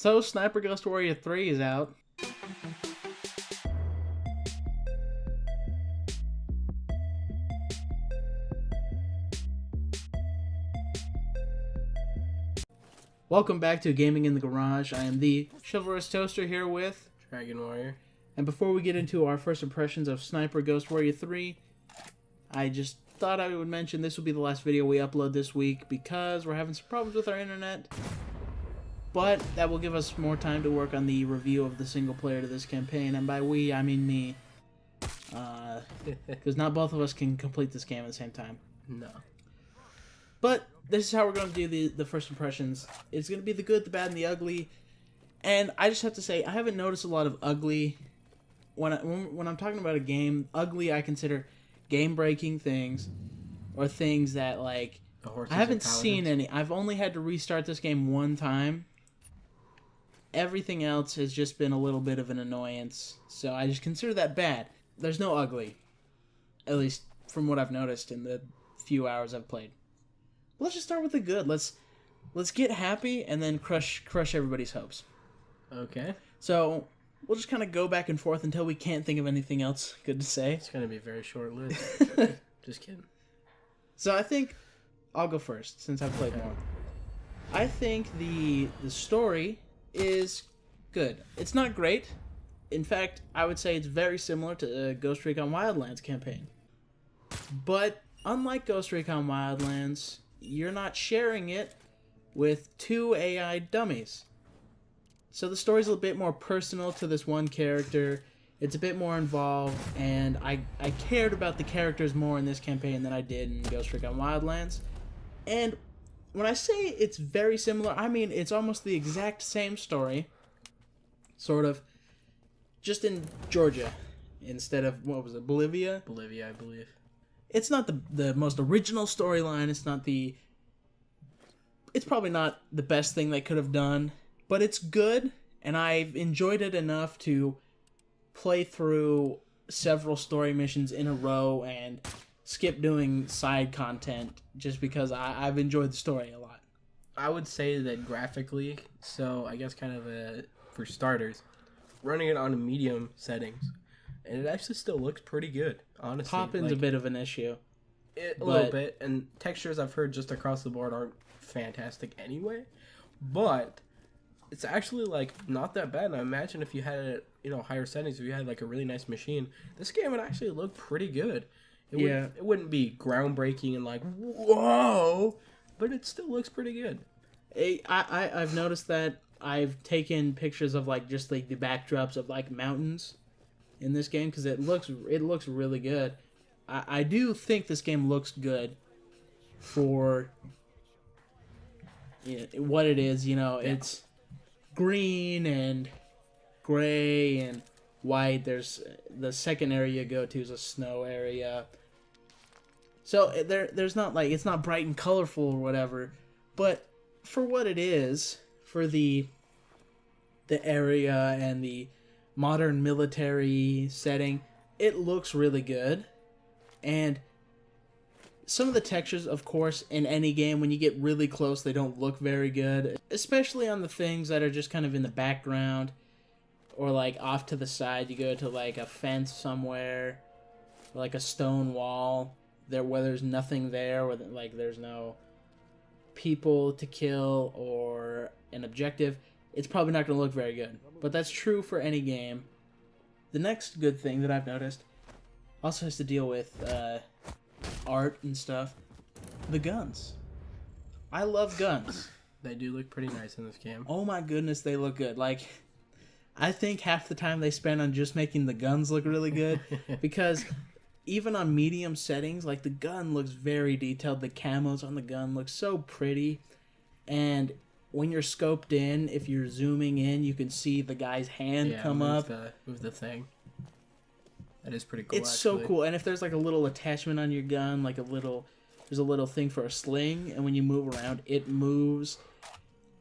So, Sniper Ghost Warrior 3 is out. Welcome back to Gaming in the Garage. I am the Chivalrous Toaster here with Dragon Warrior. And before we get into our first impressions of Sniper Ghost Warrior 3, I just thought I would mention this will be the last video we upload this week because we're having some problems with our internet. But that will give us more time to work on the review of the single player to this campaign, and by we, I mean me. Because not both of us can complete this game at the same time. No. But this is how we're going to do the first impressions. It's going to be the good, the bad, and the ugly. And I just have to say, I haven't noticed a lot of ugly. When I'm talking about a game, ugly I consider game-breaking things, or things that, like, I haven't seen any. I've only had to restart this game one time. Everything else has just been a little bit of an annoyance, so I just consider that bad. There's no ugly, at least from what I've noticed in the few hours I've played. But let's just start with the good. Let's get happy and then crush everybody's hopes. Okay. So we'll just kind of go back and forth until we can't think of anything else good to say. It's gonna be a very short list. Just kidding. So I think I'll go first since I've played more. I think the story is good. It's not great. In fact, I would say it's very similar to the Ghost Recon Wildlands campaign. But unlike Ghost Recon Wildlands, you're not sharing it with two AI dummies. So the story's a bit more personal to this one character. It's a bit more involved, and I cared about the characters more in this campaign than I did in Ghost Recon Wildlands. And when I say it's very similar, I mean it's almost the exact same story, sort of, just in Georgia instead of, what was it, Bolivia? Bolivia, I believe. It's not the most original storyline. It's probably not the best thing they could have done, but it's good, and I've enjoyed it enough to play through several story missions in a row and skip doing side content just because I've enjoyed the story a lot. I would say that graphically, so I guess kind of for starters, running it on a medium settings, and it actually still looks pretty good, honestly. Popping's a bit of an issue. A little bit, and textures I've heard just across the board aren't fantastic anyway, but it's actually, like, not that bad. And I imagine if you had it, higher settings, if you had, like, a really nice machine, this game would actually look pretty good. It wouldn't be groundbreaking and, like, whoa, but it still looks pretty good. I've noticed that I've taken pictures of, like, just, like, the backdrops of, like, mountains in this game because it looks really good. I do think this game looks good for what it is. It's green and gray and white. There's the second area you go to is a snow area. So there's not, like, it's not bright and colorful or whatever, but for what it is, for the area and the modern military setting, it looks really good. And some of the textures, of course, in any game, when you get really close, they don't look very good, especially on the things that are just kind of in the background or, like, off to the side. You go to, like, a fence somewhere, or, like, a stone wall where there's nothing there, where, like, there's no people to kill or an objective. It's probably not going to look very good, but that's true for any game. The next good thing that I've noticed also has to deal with art and stuff. The guns. I love guns. They do look pretty nice in this game. Oh my goodness, they look good. Like, I think half the time they spend on just making the guns look really good, because even on medium settings, like, the gun looks very detailed. The camos on the gun look so pretty, and when you're scoped in, if you're zooming in, you can see the guy's hand come up. Move the thing. That is pretty cool. It's so cool. And if there's, like, a little attachment on your gun, like there's a little thing for a sling, and when you move around, it moves.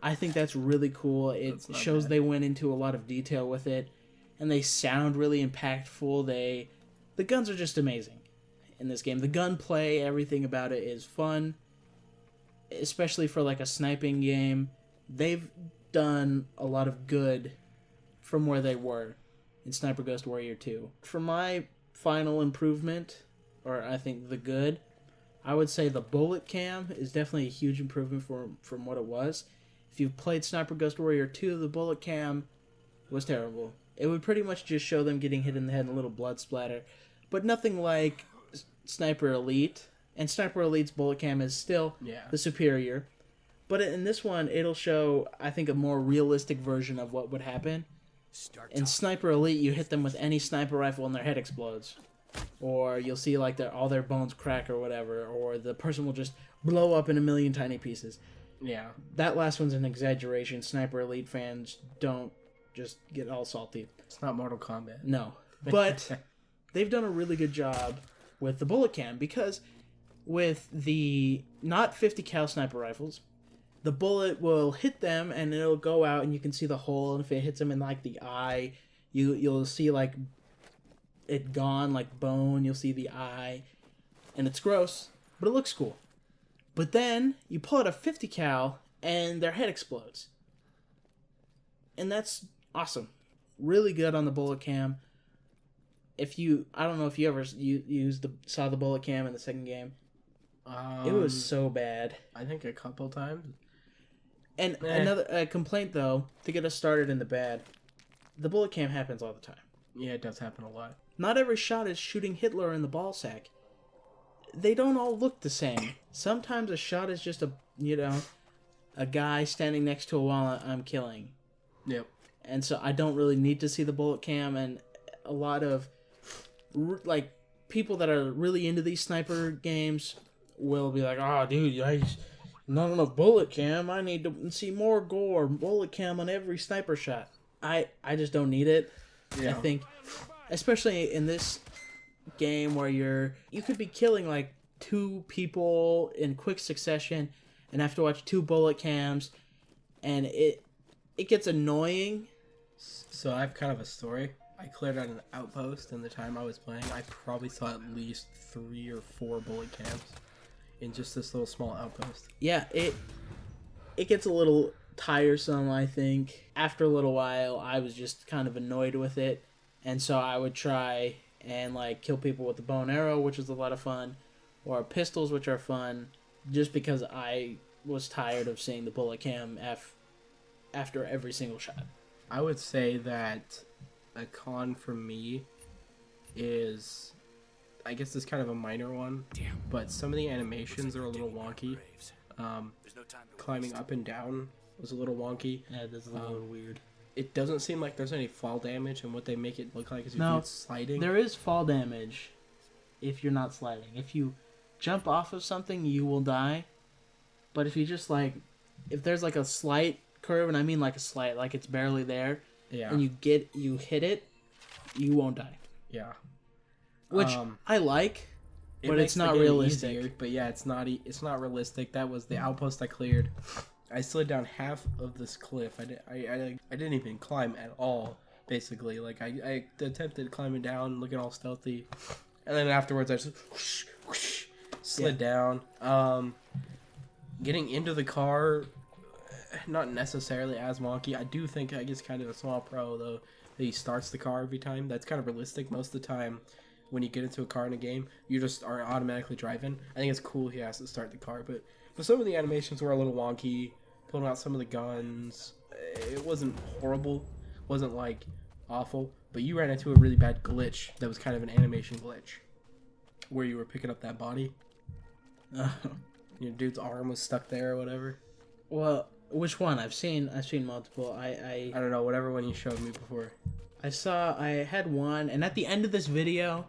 I think that's really cool. It shows they went into a lot of detail with it, and they sound really impactful. The guns are just amazing in this game. The gunplay, everything about it is fun, especially for, like, a sniping game. They've done a lot of good from where they were in Sniper Ghost Warrior 2. For my final improvement, or I think the good, I would say the bullet cam is definitely a huge improvement from what it was. If you've played Sniper Ghost Warrior 2, the bullet cam was terrible. It would pretty much just show them getting hit in the head and a little blood splatter, but nothing like Sniper Elite. And Sniper Elite's bullet cam is still the superior. But in this one, it'll show, I think, a more realistic version of what would happen. In Sniper Elite, you hit them with any sniper rifle and their head explodes. Or you'll see like all their bones crack or whatever. Or the person will just blow up in a million tiny pieces. Yeah. That last one's an exaggeration. Sniper Elite fans don't just get all salty. It's not Mortal Kombat. No. But they've done a really good job with the bullet cam. Because with the not 50 cal sniper rifles, the bullet will hit them and it'll go out and you can see the hole. And if it hits them in like the eye, you'll see like it gone, like bone. You'll see the eye, and it's gross, but it looks cool. But then you pull out a 50 cal and their head explodes, and that's awesome. Really good on the bullet cam. I don't know if you ever saw the bullet cam in the second game. It was so bad. I think a couple times. And another complaint, though, to get us started in the bad, the bullet cam happens all the time. Yeah, it does happen a lot. Not every shot is shooting Hitler in the ball sack. They don't all look the same. Sometimes a shot is just a guy standing next to a wall I'm killing. Yep. And so I don't really need to see the bullet cam, and a lot of like people that are really into these sniper games will be like, "Oh, dude, not enough bullet cam. I need to see more gore. Bullet cam on every sniper shot." I just don't need it. Yeah. I think, especially in this game where you could be killing like 2 people in quick succession and have to watch 2 bullet cams, and it gets annoying. So I have kind of a story. I cleared out an outpost in the time I was playing. I probably saw at least 3 or 4 bullet cams in just this little small outpost. Yeah, it gets a little tiresome, I think. After a little while, I was just kind of annoyed with it, and so I would try and like kill people with the bow and arrow, which was a lot of fun, or pistols, which are fun, just because I was tired of seeing the bullet cam after every single shot. I would say that a con for me is, I guess it's kind of a minor one, but some of the animations are a little wonky. Climbing up and down was a little wonky. Yeah, this is a little weird. It doesn't seem like there's any fall damage, and what they make it look like is if sliding. There is fall damage if you're not sliding. If you jump off of something, you will die. But if you just if there's like a slight curve, and I mean like a slight, like it's barely there, and you hit it, you won't die. Yeah. Which I like, but it's not realistic. Easier, but yeah, it's not realistic. That was the outpost I cleared. I slid down half of this cliff. I didn't even climb at all. Basically, like I attempted climbing down, looking all stealthy, and then afterwards I just slid down. Getting into the car, not necessarily as wonky. I do think I guess kind of a small pro though that he starts the car every time. That's kind of realistic. Most of the time, when you get into a car in a game, you just are automatically driving. I think it's cool he has to start the car, but some of the animations were a little wonky. Pulling out some of the guns, it wasn't horrible, wasn't like awful, but you ran into a really bad glitch that was kind of an animation glitch, where you were picking up that body. Your dude's arm was stuck there or whatever. Well, which one? I've seen multiple. I don't know, whatever one you showed me before. I had one, and at the end of this video,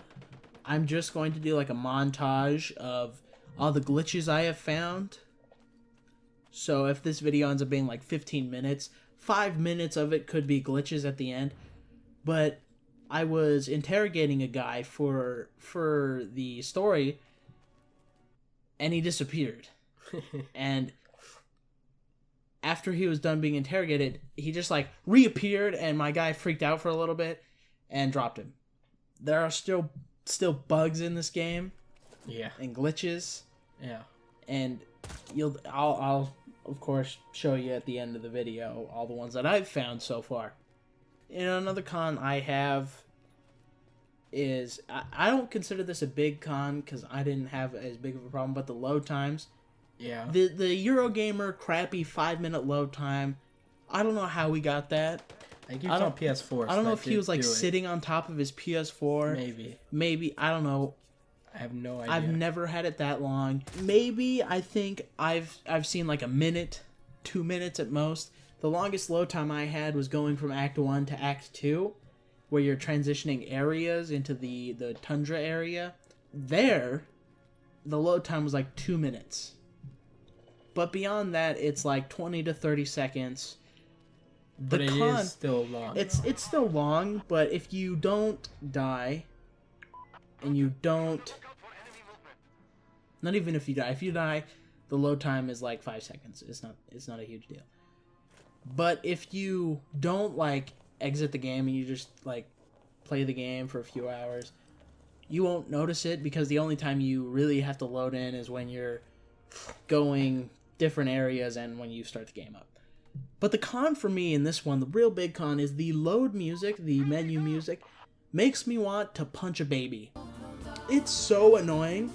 I'm just going to do like a montage of all the glitches I have found. So if this video ends up being like 15 minutes, 5 minutes of it could be glitches at the end. But I was interrogating a guy for the story, and he disappeared. And after he was done being interrogated, he just like reappeared, and my guy freaked out for a little bit and dropped him. There are still bugs in this game. Yeah. And glitches. Yeah. And I'll of course, show you at the end of the video all the ones that I've found so far. And another con I have is, I don't consider this a big con because I didn't have as big of a problem, but the load times. Yeah. The Eurogamer crappy 5-minute load time. I don't know how he got that. I think he was on PS4. I don't know if he was like sitting on top of his PS4. Maybe. I don't know. I have no idea. I've never had it that long. Maybe I think I've seen like a minute, 2 minutes at most. The longest load time I had was going from Act 1 to Act 2, where you're transitioning areas into the tundra area. There, the load time was like 2 minutes. But beyond that, it's like 20 to 30 seconds. But it is still long. It's still long, but if you don't die, and you don't... Not even if you die. If you die, the load time is like 5 seconds. It's not a huge deal. But if you don't, like, exit the game and you just, like, play the game for a few hours, you won't notice it because the only time you really have to load in is when you're going different areas and when you start the game up. But the con for me in this one, the real big con, is the load music, the menu music, makes me want to punch a baby. It's so annoying.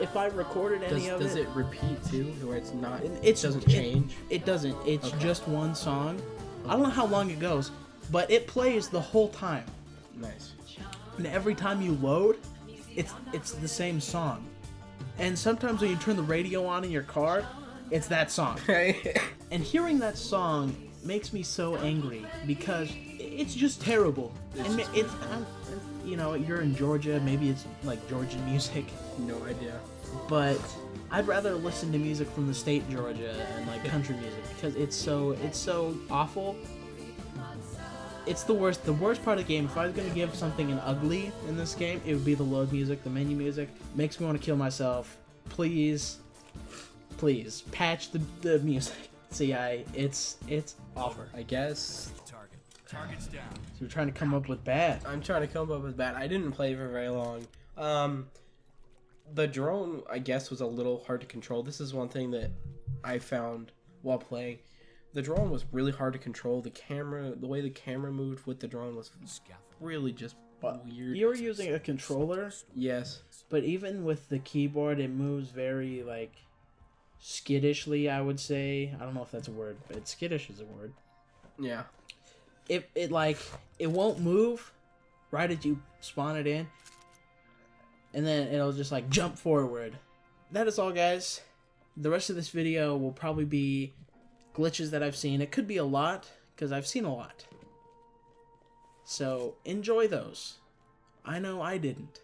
If I recorded any of it... Does it repeat too, where it's not... It doesn't change? It doesn't. It's just one song. I don't know how long it goes, but it plays the whole time. Nice. And every time you load, it's the same song. And sometimes when you turn the radio on in your car, it's that song. And hearing that song makes me so angry because it's just terrible. And it's you know, you're in Georgia, maybe it's like Georgian music. No idea. But I'd rather listen to music from the state Georgia and like country music because it's so awful. It's the worst part of the game. If I was gonna give something an ugly in this game, it would be the load music, the menu music. Makes me want to kill myself. Please patch the music. It's awful. I guess. Target's down. So you're trying to come up with bad. I'm trying to come up with bad. I didn't play for very long. The drone, I guess, was a little hard to control. This is one thing that I found while playing. The drone was really hard to control. The way the camera moved with the drone was really just weird. You were using a controller? Yes. But even with the keyboard, it moves very, like, skiddishly, I would say. I don't know if that's a word, but skittish is a word. Yeah. It won't move right as you spawn it in, and then it'll just like jump forward. That is all, guys. The rest of this video will probably be glitches that I've seen. It could be a lot because I've seen a lot, so enjoy those. I know I didn't.